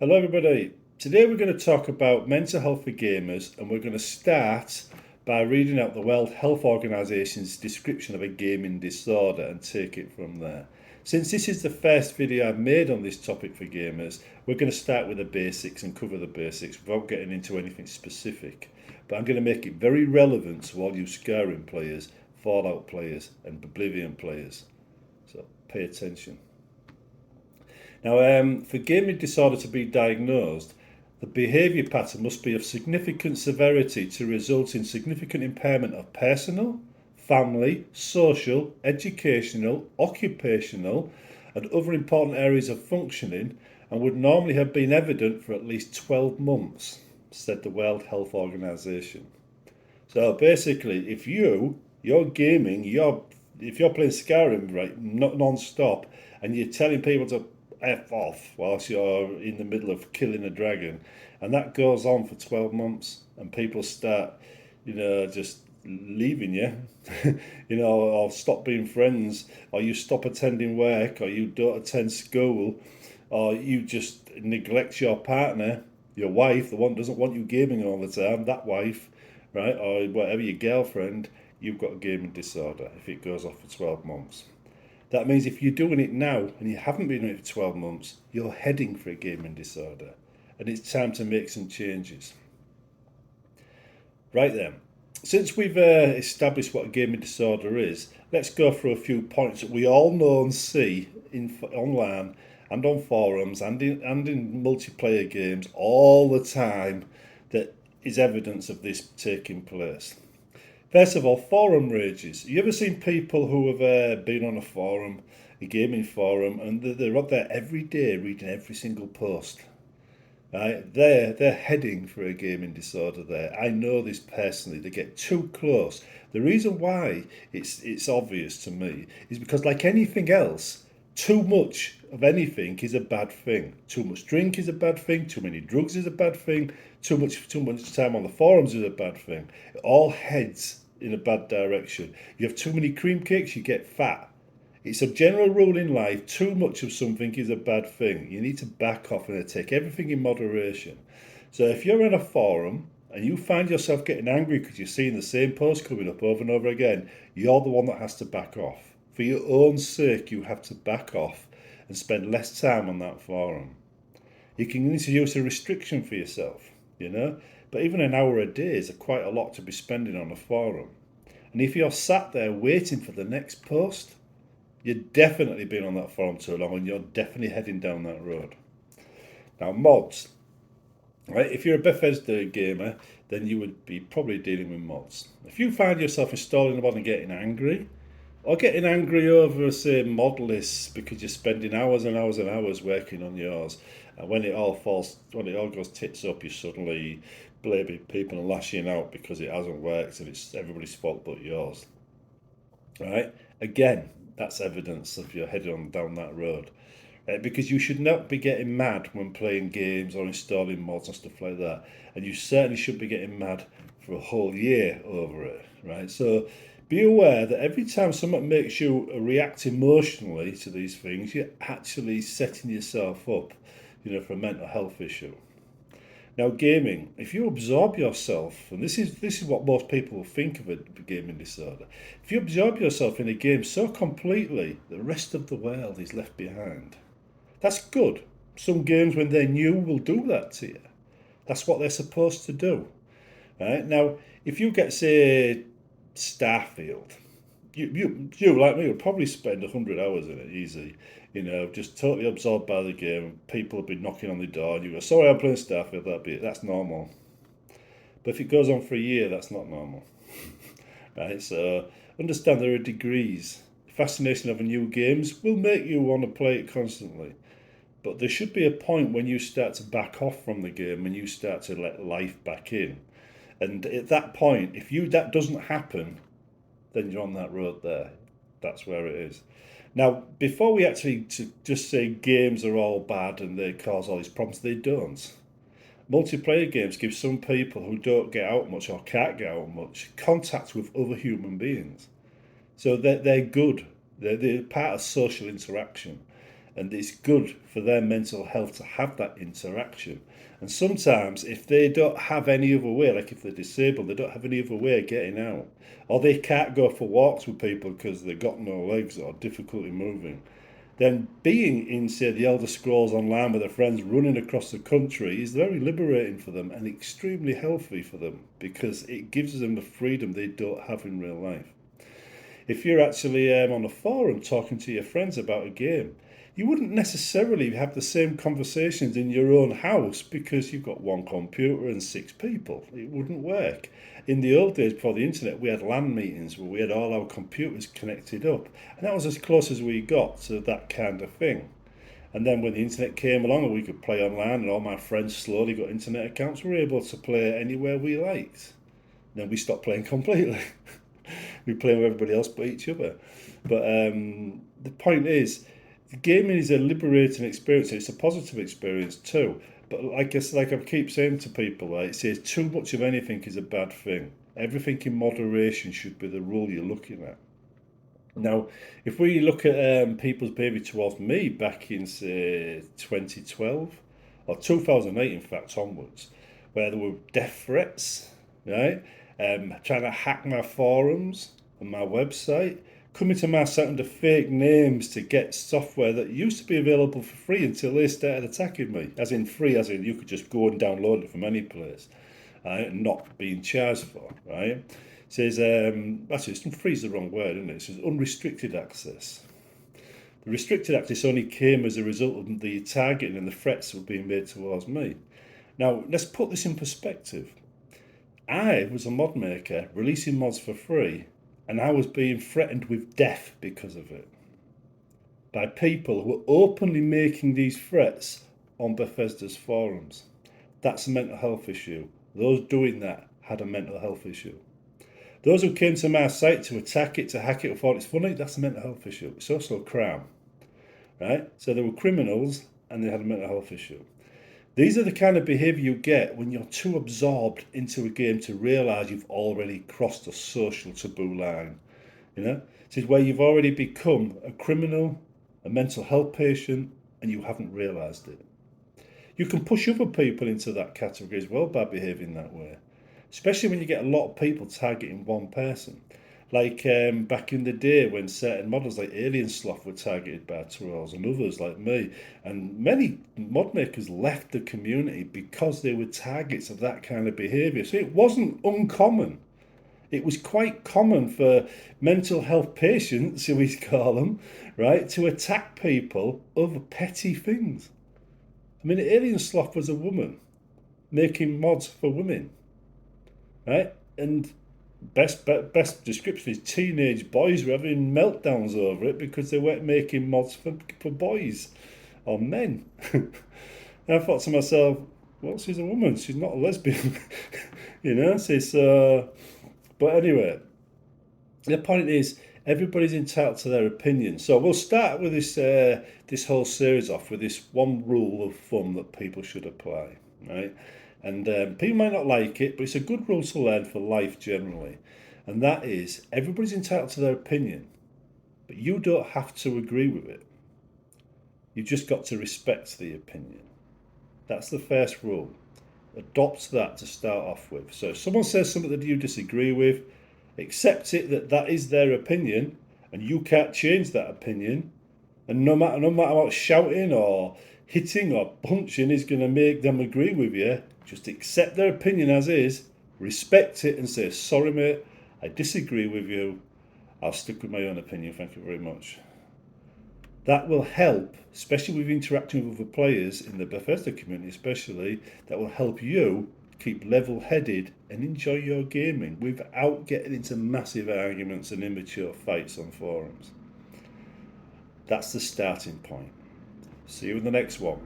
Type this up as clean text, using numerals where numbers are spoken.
Hello, everybody. Today we're going to talk about mental health for gamers, and we're going to start by reading out the World Health Organization's description of a gaming disorder and take it from there. Since this is the first video I've made on this topic for gamers, we're going to start with the basics and cover the basics without getting into anything specific. But I'm going to make it very relevant to all you Skyrim players, Fallout players, and Oblivion players. So pay attention. Now, for gaming disorder to be diagnosed, the behaviour pattern must be of significant severity to result in significant impairment of personal, family, social, educational, occupational, and other important areas of functioning, and would normally have been evident for at least 12 months, said the World Health Organization. So basically, you're gaming, if you're playing Skyrim right, not non-stop, and you're telling people to F off whilst you're in the middle of killing a dragon, and that goes on for 12 months, and people start, just leaving you, or stop being friends, or you stop attending work, or you don't attend school, or you just neglect your partner, your wife, the one who doesn't want you gaming all the time, that wife, right, or whatever, your girlfriend, you've got a gaming disorder if it goes off for 12 months. That means if you're doing it now and you haven't been doing it for 12 months, you're heading for a gaming disorder. And it's time to make some changes. Right then, since we've established what a gaming disorder is, let's go through a few points that we all know and see online and on forums and in multiplayer games all the time that is evidence of this taking place. First of all, forum rages. You ever seen people who have been on a forum, a gaming forum, and they're up there every day reading every single post? Right? They're heading for a gaming disorder there. I know this personally. They get too close. The reason why it's obvious to me is because, like anything else, too much of anything is a bad thing. Too much drink is a bad thing. Too many drugs is a bad thing. Too much time on the forums is a bad thing. It all heads in a bad direction. You have too many cream cakes, you get fat. It's a general rule in life, too much of something is a bad thing. You need to back off and take everything in moderation. So if you're in a forum and you find yourself getting angry because you're seeing the same post coming up over and over again, you're the one that has to back off. For your own sake, you have to back off and spend less time on that forum. You can introduce a restriction for yourself, but even an hour a day is quite a lot to be spending on a forum. And if you're sat there waiting for the next post, you've definitely been on that forum too long and you're definitely heading down that road. Now, mods. Right, if you're a Bethesda gamer, then you would be probably dealing with mods. If you find yourself installing a mod and getting angry, or getting angry over, say, mod lists because you're spending hours and hours and hours working on yours, and when it all goes tits up, you suddenly blaming people and lashing out because it hasn't worked and it's everybody's fault but yours. Right? Again, that's evidence of you're heading on down that road. Because you should not be getting mad when playing games or installing mods and stuff like that. And you certainly shouldn't be getting mad for a whole year over it, right? So be aware that every time someone makes you react emotionally to these things, you're actually setting yourself up, for a mental health issue. Now, gaming, if you absorb yourself, and this is what most people think of a gaming disorder, if you absorb yourself in a game so completely, the rest of the world is left behind. That's good. Some games, when they're new, will do that to you. That's what they're supposed to do. Right? Now, if you get, say, Starfield, you like me, would probably spend 100 hours in it easy. Just totally absorbed by the game. People have been knocking on the door, and you go, "Sorry, I'm playing Starfield." That's normal. But if it goes on for a year, that's not normal, right? So understand there are degrees. The fascination of a new games will make you want to play it constantly. But there should be a point when you start to back off from the game and you start to let life back in. And at that point, if that doesn't happen, then you're on that road there. That's where it is. Now, before we actually to just say games are all bad and they cause all these problems, they don't. Multiplayer games give some people who don't get out much or can't get out much contact with other human beings. So they're good. They're part of social interaction. and it's good for their mental health to have that interaction. And sometimes if they don't have any other way, like if they're disabled, they don't have any other way of getting out, or they can't go for walks with people because they've got no legs or difficulty moving, then being in, say, the Elder Scrolls Online with their friends running across the country is very liberating for them and extremely healthy for them, because it gives them the freedom they don't have in real life. If you're actually on a forum talking to your friends about a game, you wouldn't necessarily have the same conversations in your own house because you've got one computer and 6 people. It wouldn't work. In the old days before the internet, we had LAN meetings where we had all our computers connected up, and that was as close as we got to that kind of thing. And then when the internet came along and we could play online, and all my friends slowly got internet accounts, we were able to play anywhere we liked. Then we stopped playing completely. We play with everybody else but each other. But the point is, the gaming is a liberating experience. It's a positive experience too. But like I keep saying to people, it says too much of anything is a bad thing. Everything in moderation should be the rule you're looking at. Now, if we look at people's behaviour towards me back in, say, 2012, or 2008 in fact onwards, where there were death threats, right? Trying to hack my forums and my website, coming to my site under fake names to get software that used to be available for free until they started attacking me. As in free, as in you could just go and download it from any place, right, and not being charged for, right? It says, actually, free is the wrong word, isn't it? It says unrestricted access. The restricted access only came as a result of the targeting and the threats that were being made towards me. Now, let's put this in perspective. I was a mod maker releasing mods for free, and I was being threatened with death because of it by people who were openly making these threats on Bethesda's forums. That's a mental health issue. Those doing that had a mental health issue. Those who came to my site to attack it, to hack it, or thought it's funny, that's a mental health issue. It's also a crime, right? So they were criminals and they had a mental health issue. These are the kind of behaviour you get when you're too absorbed into a game to realise you've already crossed a social taboo line. This is where you've already become a criminal, a mental health patient, and you haven't realised it. You can push other people into that category as well by behaving that way, especially when you get a lot of people targeting one person. Like back in the day when certain models like Alien Sloth were targeted by trolls and others like me. And many mod makers left the community because they were targets of that kind of behaviour. So it wasn't uncommon. It was quite common for mental health patients, so we call them, right, to attack people over petty things. I mean, Alien Sloth was a woman making mods for women, right? And best description is teenage boys were having meltdowns over it because they weren't making mods for boys or men. And I thought to myself, well, she's a woman, she's not a lesbian. But anyway, the point is, everybody's entitled to their opinion. So we'll start with this whole series off with this one rule of thumb that people should apply, right? And people might not like it, but it's a good rule to learn for life generally. And that is, everybody's entitled to their opinion, but you don't have to agree with it. You've just got to respect the opinion. That's the first rule. Adopt that to start off with. So if someone says something that you disagree with, accept it that is their opinion, and you can't change that opinion. And no matter what shouting or hitting or punching is going to make them agree with you, just accept their opinion as is, respect it, and say, sorry mate, I disagree with you, I'll stick with my own opinion, thank you very much. That will help, especially with interacting with other players in the Bethesda community especially, that will help you keep level-headed and enjoy your gaming without getting into massive arguments and immature fights on forums. That's the starting point. See you in the next one.